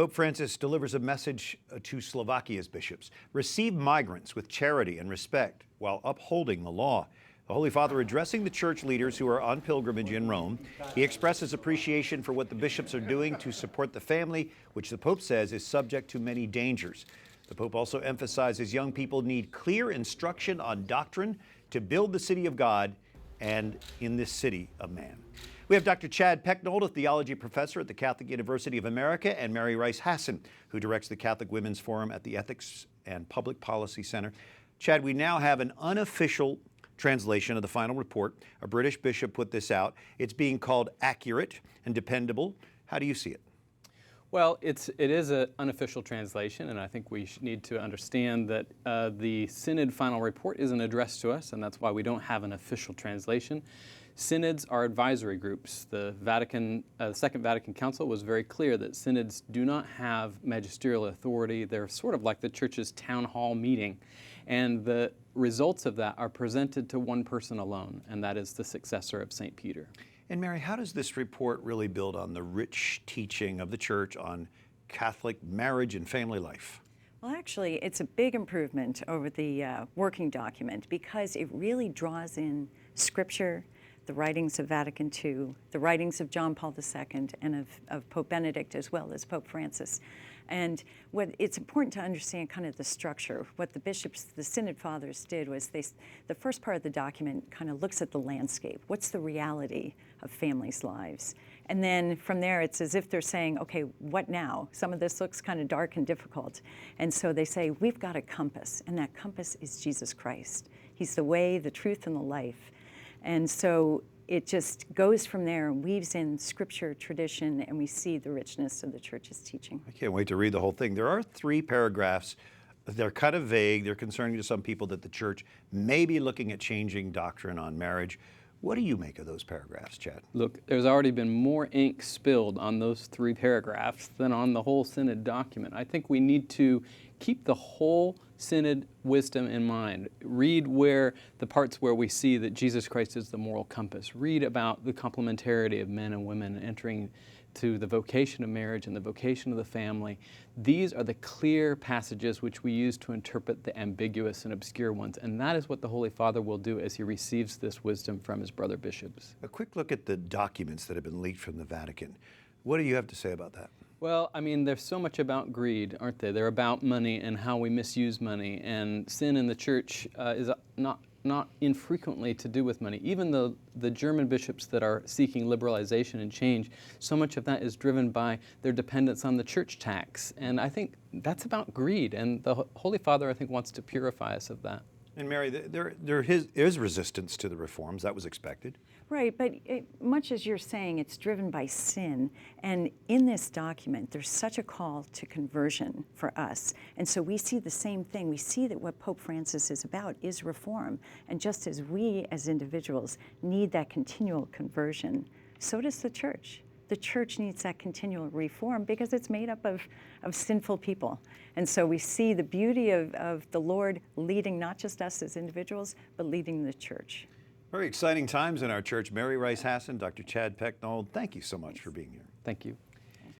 Pope Francis delivers a message to Slovakia's bishops. Receive migrants with charity and respect while upholding the law. The Holy Father addressing the church leaders who are on pilgrimage in Rome. He expresses appreciation for what the bishops are doing to support the family, which the Pope says is subject to many dangers. The Pope also emphasizes young people need clear instruction on doctrine to build the city of God and in this city of man. We have Dr. Chad Pecknold, a theology professor at the Catholic University of America, and Mary Rice Hasson, who directs the Catholic Women's Forum at the Ethics and Public Policy Center. Chad, we now have an unofficial translation of the final report. A British bishop put this out. It's being called accurate and dependable. How do you see it? Well, it is an unofficial translation, and I think we need to understand that the Synod final report isn't addressed to us, and that's why we don't have an official translation. Synods are advisory groups. The Second Vatican Council was very clear that synods do not have magisterial authority. They're sort of like the church's town hall meeting, and the results of that are presented to one person alone, and that is the successor of St. Peter. And Mary, how does this report really build on the rich teaching of the Church on Catholic marriage and family life? Well, actually, it's a big improvement over the working document because it really draws in Scripture, the writings of Vatican II, the writings of John Paul II, and of Pope Benedict as well as Pope Francis. And it's important to understand kind of the structure. What the bishops, the Synod Fathers did was the first part of the document kind of looks at the landscape. What's the reality of families' lives? And then from there, it's as if they're saying, okay, what now? Some of this looks kind of dark and difficult. And so they say, we've got a compass, and that compass is Jesus Christ. He's the way, the truth, and the life. And so it just goes from there and weaves in Scripture, tradition, and we see the richness of the Church's teaching. I can't wait to read the whole thing. There are 3 paragraphs. They're kind of vague. They're concerning to some people that the Church may be looking at changing doctrine on marriage. What do you make of those paragraphs, Chad? Look, there's already been more ink spilled on those 3 paragraphs than on the whole Synod document. I think we need to keep the whole Synod wisdom in mind. Read where the parts where we see that Jesus Christ is the moral compass. Read about the complementarity of men and women entering to the vocation of marriage and the vocation of the family. These are the clear passages which we use to interpret the ambiguous and obscure ones, and that is what the Holy Father will do as he receives this wisdom from his brother bishops. A quick look at the documents that have been leaked from the Vatican. What do you have to say about that? Well, I mean, there's so much about greed, aren't they? They're about money and how we misuse money, and sin in the Church is not infrequently to do with money. Even the German bishops that are seeking liberalization and change, so much of that is driven by their dependence on the church tax. And I think that's about greed, and the Holy Father, I think, wants to purify us of that. And Mary, there is resistance to the reforms. That was expected. Right, but much as you're saying, it's driven by sin. And in this document, there's such a call to conversion for us. And so we see the same thing. We see that what Pope Francis is about is reform. And just as we as individuals need that continual conversion, so does the Church. The Church needs that continual reform because it's made up of sinful people. And so we see the beauty of the Lord leading not just us as individuals, but leading the Church. Very exciting times in our church. Mary Rice Hasson, Dr. Chad Pecknold, thank you so much for being here. Thank you.